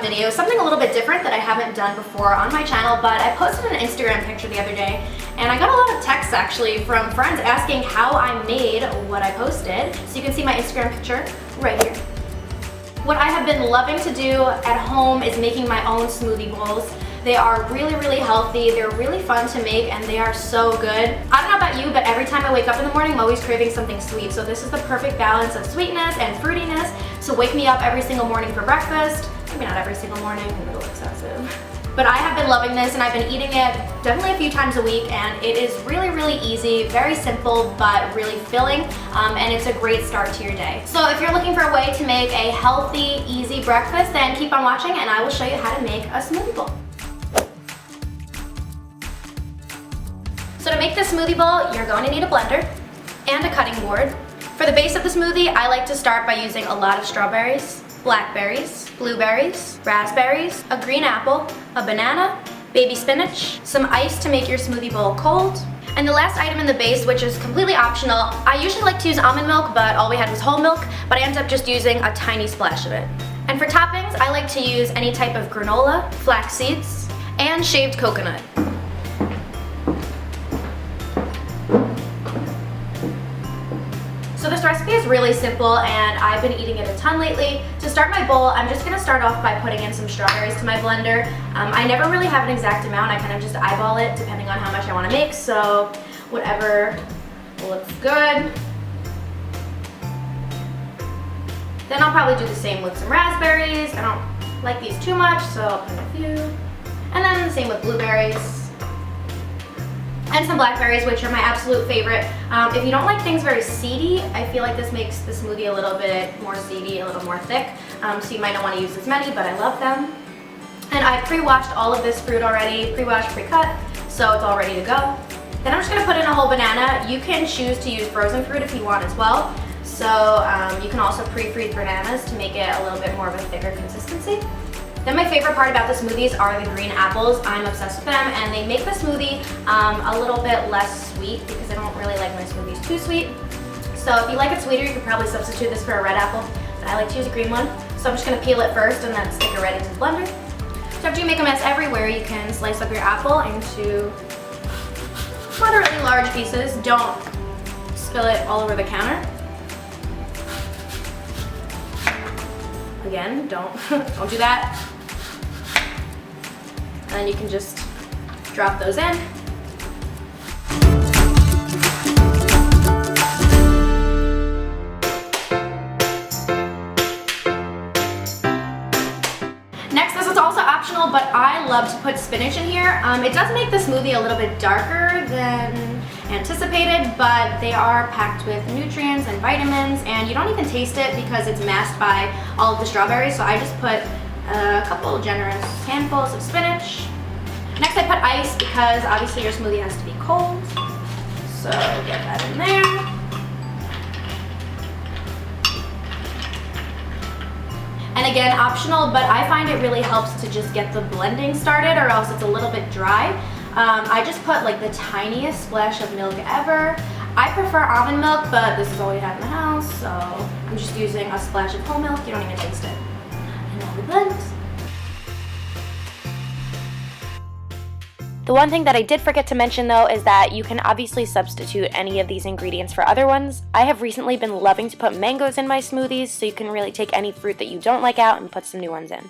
Video, something a little bit different that I haven't done before on my channel, but I posted an Instagram picture the other day and I got a lot of texts actually from friends asking how I made what I posted. So you can see my Instagram picture right here. What I have been loving to do at home is making my own smoothie bowls. They are really healthy, they're really fun to make, and they are so good. I don't know about you, but every time I wake up in the morning, I'm always craving something sweet. So this is the perfect balance of sweetness and fruitiness to wake me up every single morning for breakfast. Maybe not every single morning, a little excessive. But I have been loving this and I've been eating it definitely a few times a week, and it is really easy, very simple, but really filling, and it's a great start to your day. So if you're looking for a way to make a healthy, easy breakfast, then keep on watching and I will show you how to make a smoothie bowl. So to make this smoothie bowl, you're going to need a blender and a cutting board. For the base of the smoothie, I like to start by using a lot of strawberries, blackberries, blueberries, raspberries, a green apple, a banana, baby spinach, some ice to make your smoothie bowl cold, and the last item in the base, which is completely optional. I usually like to use almond milk, but all we had was whole milk, but I ended up just using a tiny splash of it. And for toppings, I like to use any type of granola, flax seeds, and shaved coconut. So this recipe is really simple and I've been eating it a ton lately. To start my bowl, I'm just going to start off by putting in some strawberries to my blender. I never really have an exact amount, I kind of just eyeball it depending on how much I want to make, so whatever looks good. Then I'll probably do the same with some raspberries. I don't like these too much, so I'll put in a few. And then the same with blueberries. And some blackberries, which are my absolute favorite. If you don't like things very seedy, I feel like this makes the smoothie a little bit more seedy, a little more thick. So you might not want to use as many, but I love them. And I pre-washed all of this fruit already, pre-washed, pre-cut, so it's all ready to go. Then I'm just going to put in a whole banana. You can choose to use frozen fruit if you want as well. So you can also pre-freeze bananas to make it a little bit more of a thicker consistency. Then my favorite part about the smoothies are the green apples. I'm obsessed with them, and they make the smoothie a little bit less sweet because I don't really like my smoothies too sweet. So if you like it sweeter, you could probably substitute this for a red apple, but I like to use a green one. So I'm just going to peel it first and then stick it right into the blender. So after you make a mess everywhere, you can slice up your apple into moderately large pieces. Don't spill it all over the counter. Again, don't do that. And then you can just drop those in. Next, this is also optional, but I love to put spinach in here. It does make the smoothie a little bit darker than anticipated, but they are packed with nutrients and vitamins, and you don't even taste it because it's masked by all of the strawberries. So I just put a couple generous handfuls of spinach. Next I put ice because obviously your smoothie has to be cold. So get that in there. And again, optional, but I find it really helps to just get the blending started, or else it's a little bit dry. I just put like the tiniest splash of milk ever. I prefer almond milk, but this is all we have in the house, so I'm just using a splash of whole milk. You don't even taste it. And now we blend. The one thing that I did forget to mention though is that you can obviously substitute any of these ingredients for other ones. I have recently been loving to put mangoes in my smoothies, so you can really take any fruit that you don't like out and put some new ones in.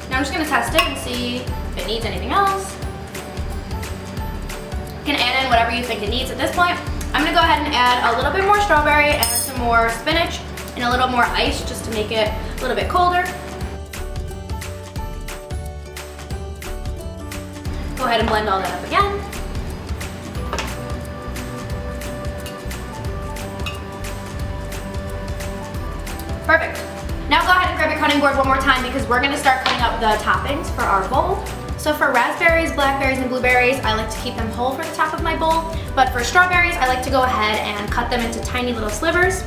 Now I'm just going to test it and see if it needs anything else. You can add in whatever you think it needs at this point. I'm going to go ahead and add a little bit more strawberry and some more spinach and a little more ice just to make it a little bit colder. Go ahead and blend all that up again. Perfect. Now go ahead and grab your cutting board one more time because we're going to start cutting up the toppings for our bowl. So for raspberries, blackberries, and blueberries, I like to keep them whole for the top of my bowl. But for strawberries, I like to go ahead and cut them into tiny little slivers.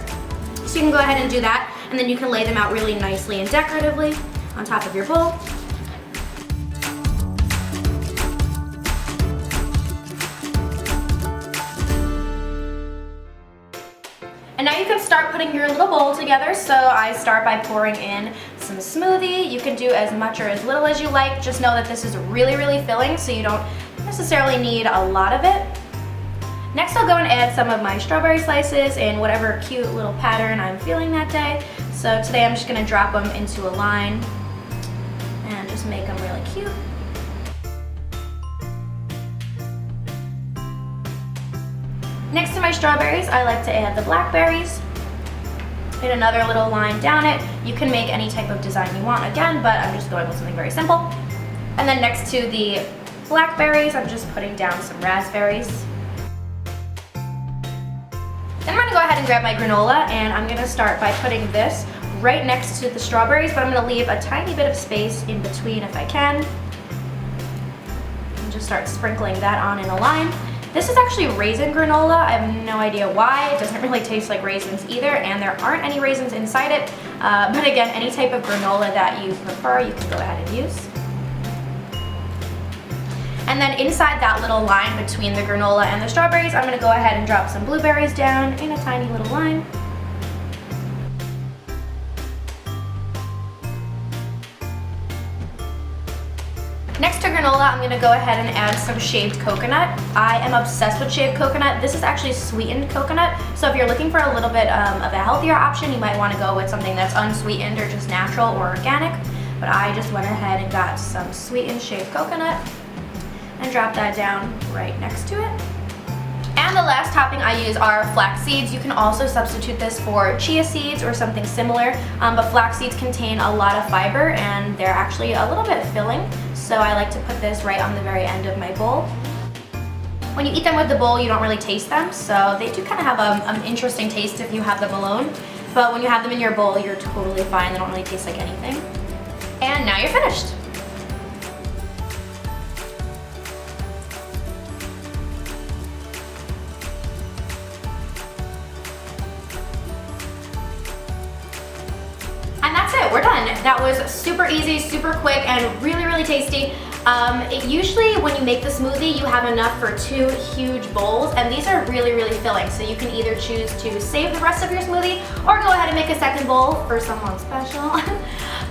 So you can go ahead and do that, and then you can lay them out really nicely and decoratively on top of your bowl. And now you can start putting your little bowl together. So I start by pouring in some smoothie. You can do as much or as little as you like. Just know that this is really, really filling, so you don't necessarily need a lot of it. Next, I'll go and add some of my strawberry slices in whatever cute little pattern I'm feeling that day. So today I'm just gonna drop them into a line and just make them really cute. Next to my strawberries, I like to add the blackberries. In another little line down it. You can make any type of design you want again, but I'm just going with something very simple. And then next to the blackberries, I'm just putting down some raspberries. Then I'm gonna go ahead and grab my granola, and I'm gonna start by putting this right next to the strawberries, but I'm gonna leave a tiny bit of space in between if I can. And just start sprinkling that on in a line. This is actually raisin granola. I have no idea why. It doesn't really taste like raisins either, and there aren't any raisins inside it. But again, any type of granola that you prefer, you can go ahead and use. And then inside that little line between the granola and the strawberries, I'm gonna go ahead and drop some blueberries down in a tiny little line. Next to granola, I'm gonna go ahead and add some shaved coconut. I am obsessed with shaved coconut. This is actually sweetened coconut, so if you're looking for a little bit of a healthier option, you might wanna go with something that's unsweetened or just natural or organic. But I just went ahead and got some sweetened shaved coconut and drop that down right next to it. And the last topping I use are flax seeds. You can also substitute this for chia seeds or something similar, but flax seeds contain a lot of fiber and they're actually a little bit filling, so I like to put this right on the very end of my bowl. When you eat them with the bowl, you don't really taste them, so they do kind of have an interesting taste if you have them alone, but when you have them in your bowl, you're totally fine. They don't really taste like anything. And now you're finished. And that's it, we're done. That was super easy, super quick, and really, really tasty. Usually when you make the smoothie, you have enough for 2 huge bowls, and these are really, really filling. So you can either choose to save the rest of your smoothie or go ahead and make a second bowl for someone special.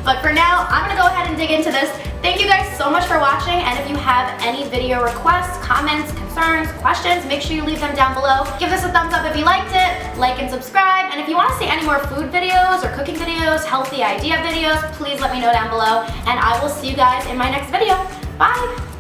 But for now, I'm gonna go ahead and dig into this. Thank you guys so much for watching, and if you have any video requests, comments, concerns, questions, make sure you leave them down below. Give this a thumbs up if you liked it, like and subscribe, and if you want to see any more food videos or cooking videos, healthy idea videos, please let me know down below, and I will see you guys in my next video. Bye!